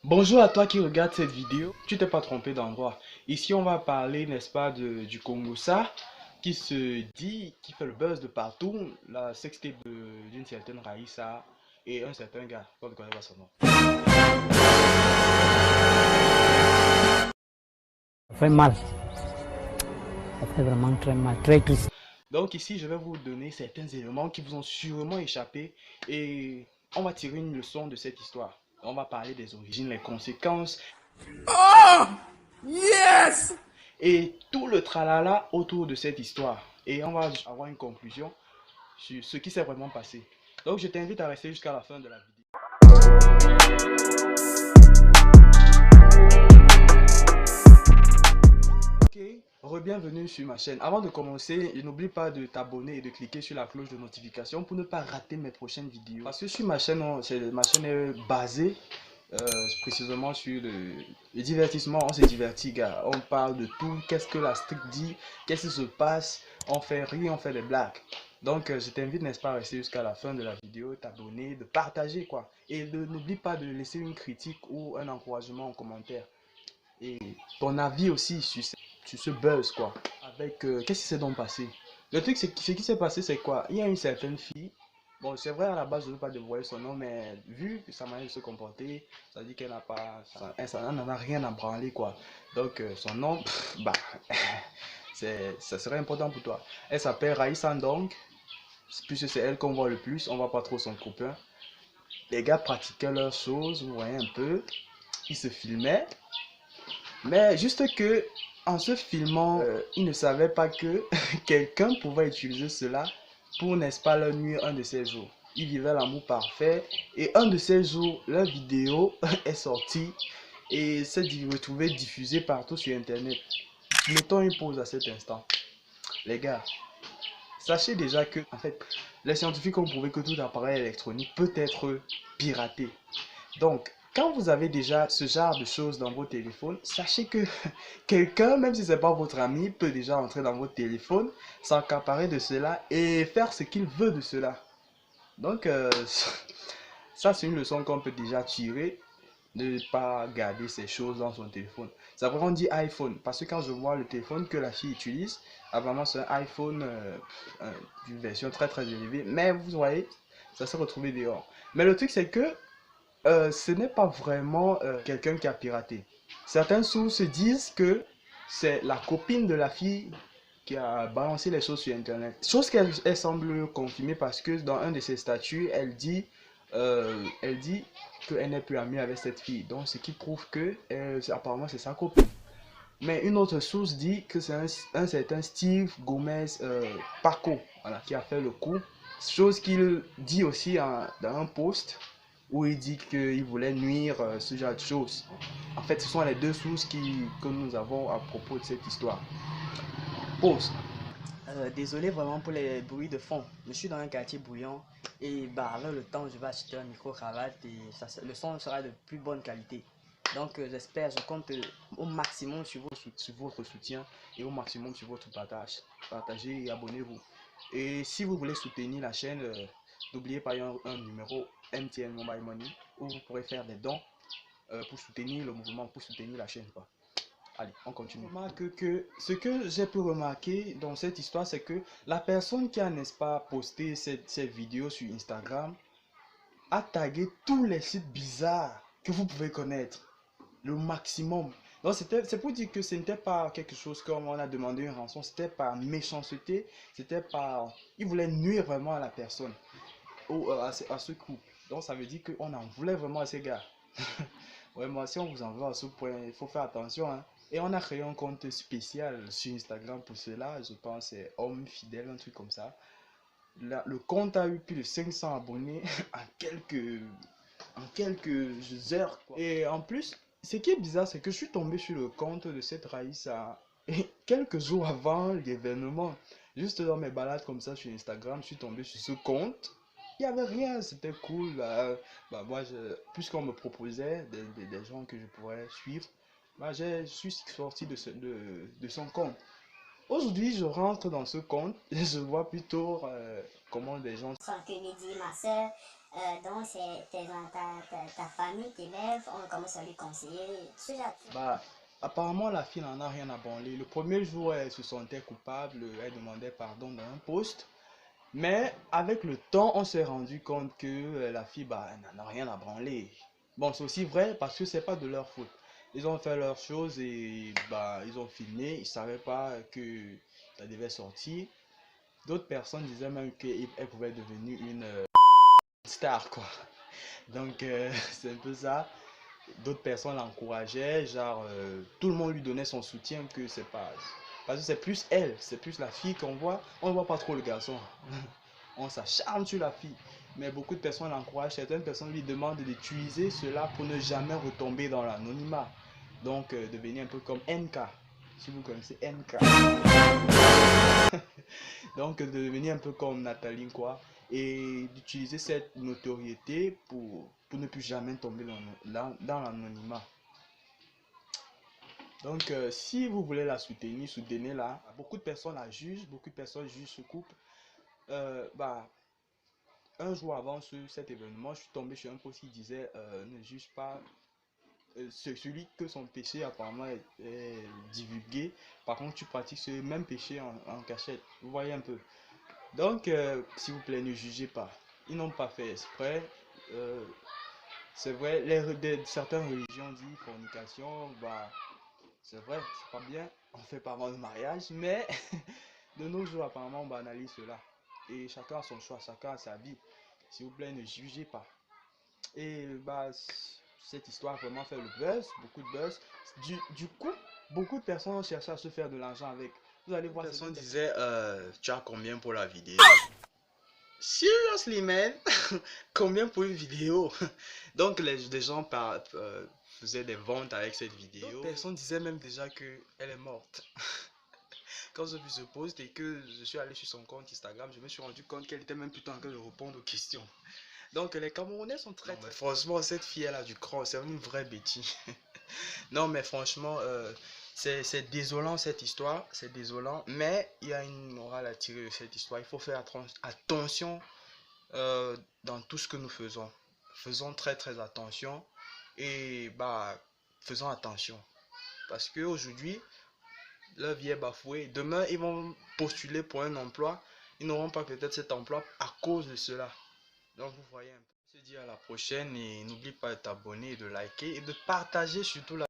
Bonjour à toi qui regarde cette vidéo. Tu t'es pas trompé d'endroit. Ici, on va parler, n'est-ce pas, du Congossa qui se dit, qui fait le buzz de partout, la sextape d'une certaine Raïssa et un certain gars, on ne connaît pas son nom. Ça fait mal. Ça fait vraiment très mal, très triste. Donc ici, je vais vous donner certains éléments qui vous ont sûrement échappé et on va tirer une leçon de cette histoire. On va parler des origines, les conséquences Yes! et tout le tralala autour de cette histoire. Et on va avoir une conclusion sur ce qui s'est vraiment passé. Donc je t'invite à rester jusqu'à la fin de la vidéo. Ok, re-bienvenue sur ma chaîne. Avant de commencer, n'oublie pas de t'abonner et de cliquer sur la cloche de notification pour ne pas rater mes prochaines vidéos. Parce que sur ma chaîne, ma chaîne est basée précisément sur le divertissement. On se divertit, gars. On parle de tout. Qu'est-ce que la street dit? Qu'est-ce qui se passe? On fait rire, on fait des blagues. Donc, je t'invite, n'est-ce pas, à rester jusqu'à la fin de la vidéo, t'abonner, de partager, quoi. Et n'oublie pas de laisser une critique ou un encouragement en commentaire. Et ton avis aussi sur ce buzz, quoi. Avec, qu'est-ce qui s'est donc passé? Le truc, c'est ce qui s'est passé, c'est quoi? Il y a une certaine fille. Bon, c'est vrai, à la base, je ne veux pas dévoiler son nom, mais vu que sa manière de se comporter, ça dit qu'elle n'a pas, ça n'en a rien à branler, quoi. Donc, son nom, bah, ça serait important pour toi. Elle s'appelle Raïssa Ndong, puisque c'est elle qu'on voit le plus, on voit pas trop son copain. Les gars pratiquaient leurs choses, vous voyez un peu, ils se filmaient, mais juste que en se filmant, ils ne savaient pas que quelqu'un pouvait utiliser cela pour, n'est-ce pas, leur nuire un de ces jours. Ils vivaient l'amour parfait et un de ces jours, leur vidéo est sortie et s'est retrouvée diffusée partout sur Internet. Mettons une pause à cet instant. Les gars, sachez déjà que, en fait, les scientifiques ont prouvé que tout appareil électronique peut être piraté. Donc, quand vous avez déjà ce genre de choses dans vos téléphones, sachez que quelqu'un, même si ce n'est pas votre ami, peut déjà entrer dans votre téléphone, s'accaparer de cela et faire ce qu'il veut de cela. Donc, ça c'est une leçon qu'on peut déjà tirer, de ne pas garder ces choses dans son téléphone. C'est vrai on dit iPhone, parce que quand je vois le téléphone que la fille utilise, apparemment c'est un iPhone d'une version très très élevée, mais vous voyez, ça s'est retrouvé dehors. Mais le truc c'est que ce n'est pas vraiment quelqu'un qui a piraté. Certaines sources disent que c'est la copine de la fille qui a balancé les choses sur Internet. Chose qu'elle semble confirmer parce que dans un de ses statuts, elle dit qu'elle n'est plus amie avec cette fille. Donc, ce qui prouve que apparemment c'est sa copine. Mais une autre source dit que c'est un certain Steve Gomez Paco, voilà, qui a fait le coup. Chose qu'il dit aussi dans un post où il dit qu'il voulait nuire ce genre de choses. En fait, ce sont les deux sources que nous avons à propos de cette histoire. Pause. Désolé vraiment pour les bruits de fond. Je suis dans un quartier bruyant et bah, avec le temps, je vais acheter un micro-cravate et le son sera de plus bonne qualité. Donc j'espère, je compte au maximum Sur votre soutien et au maximum sur votre partage. Partagez et abonnez-vous. Et si vous voulez soutenir la chaîne, n'oubliez pas un numéro MTN Mobile Money où vous pourrez faire des dons pour soutenir le mouvement, pour soutenir la chaîne, quoi. Allez, on continue. Ce que j'ai pu remarquer dans cette histoire, c'est que la personne qui a, n'est-ce pas, posté cette vidéo sur Instagram a tagué tous les sites bizarres que vous pouvez connaître. Le maximum. Donc c'est pour dire que ce n'était pas quelque chose comme on a demandé une rançon, c'était par méchanceté, c'était par... Il voulait nuire vraiment à la personne, ou à ce couple. Donc ça veut dire qu'on en voulait vraiment à ces gars. Vraiment, si on vous en veut à ce point, il faut faire attention, hein. Et on a créé un compte spécial sur Instagram pour cela, je pense c'est Homme Fidèle, un truc comme ça. Là, le compte a eu plus de 500 abonnés en quelques heures, quoi. Et en plus, ce qui est bizarre, c'est que je suis tombé sur le compte de cette Raïssa et quelques jours avant l'événement. Juste dans mes balades comme ça sur Instagram, je suis tombé sur ce compte. Il n'y avait rien, c'était cool. Bah, moi, puisqu'on me proposait des gens que je pourrais suivre, bah, je suis sorti de son compte. Aujourd'hui, je rentre dans ce compte et je vois plutôt comment des gens... Sans que Mehdi, ma soeur, donc c'est ta famille, tes élèves, on commence à lui conseiller. Ce genre de- Bah, apparemment, la fille n'en a rien à branler. Le premier jour, elle se sentait coupable, elle demandait pardon dans un post. Mais avec le temps, on s'est rendu compte que la fille, bah, elle n'en a rien à branler. Bon, c'est aussi vrai parce que c'est pas de leur faute. Ils ont fait leurs choses et bah, ils ont filmé. Ils savaient pas que ça devait sortir. D'autres personnes disaient même qu'elle pouvait devenir une star, quoi. Donc, c'est un peu ça. D'autres personnes l'encourageaient, genre tout le monde lui donnait son soutien, que c'est pas... Parce que c'est plus elle, c'est plus la fille qu'on voit. On ne voit pas trop le garçon. On s'acharne sur la fille. Mais beaucoup de personnes l'encouragent. Certaines personnes lui demandent d'utiliser cela pour ne jamais retomber dans l'anonymat. Donc devenir un peu comme NK. Si vous connaissez NK. Donc de devenir un peu comme Nathalie, quoi. Et d'utiliser cette notoriété pour ne plus jamais tomber dans l'anonymat. Donc, si vous voulez la soutenir, soutenez-la. Beaucoup de personnes la jugent, beaucoup de personnes jugent ce couple. Bah, un jour avant cet événement, je suis tombé sur un post qui disait ne juge pas celui que son péché apparemment est divulgué. Par contre, tu pratiques ce même péché en cachette. Vous voyez un peu. Donc, s'il vous plaît, ne jugez pas. Ils n'ont pas fait exprès. Euh, c'est vrai, certaines religions disent fornication, bah, c'est vrai, c'est pas bien, on fait pas avant le mariage, mais de nos jours, apparemment, on banalise cela. Et chacun a son choix, chacun a sa vie. S'il vous plaît, ne jugez pas. Et bah, cette histoire a vraiment fait le buzz, beaucoup de buzz. Du coup, beaucoup de personnes ont cherché à se faire de l'argent avec. Vous allez voir. Personne disait, tu as combien pour la vidéo? Seriously, man? Combien pour une vidéo? Donc, les gens faisaient des ventes avec cette vidéo. D'autres personnes disaient même déjà qu'elle est morte. Quand je vis ce post et que je suis allé sur son compte Instagram, je me suis rendu compte qu'elle était même plutôt en train de répondre aux questions. Donc, les Camerounais sont très... Non, mais franchement, cette fille, elle a du cran. C'est une vraie bêtise. Non, mais franchement, c'est désolant cette histoire. C'est désolant. Mais il y a une morale à tirer de cette histoire. Il faut faire attention dans tout ce que nous faisons. Faisons très très attention et bah faisons attention parce que aujourd'hui leur vie est bafouée. Demain ils vont postuler pour un emploi, ils n'auront pas peut-être cet emploi à cause de cela. Donc vous voyez un peu. Je te dis à la prochaine et n'oublie pas de t'abonner, de liker et de partager surtout la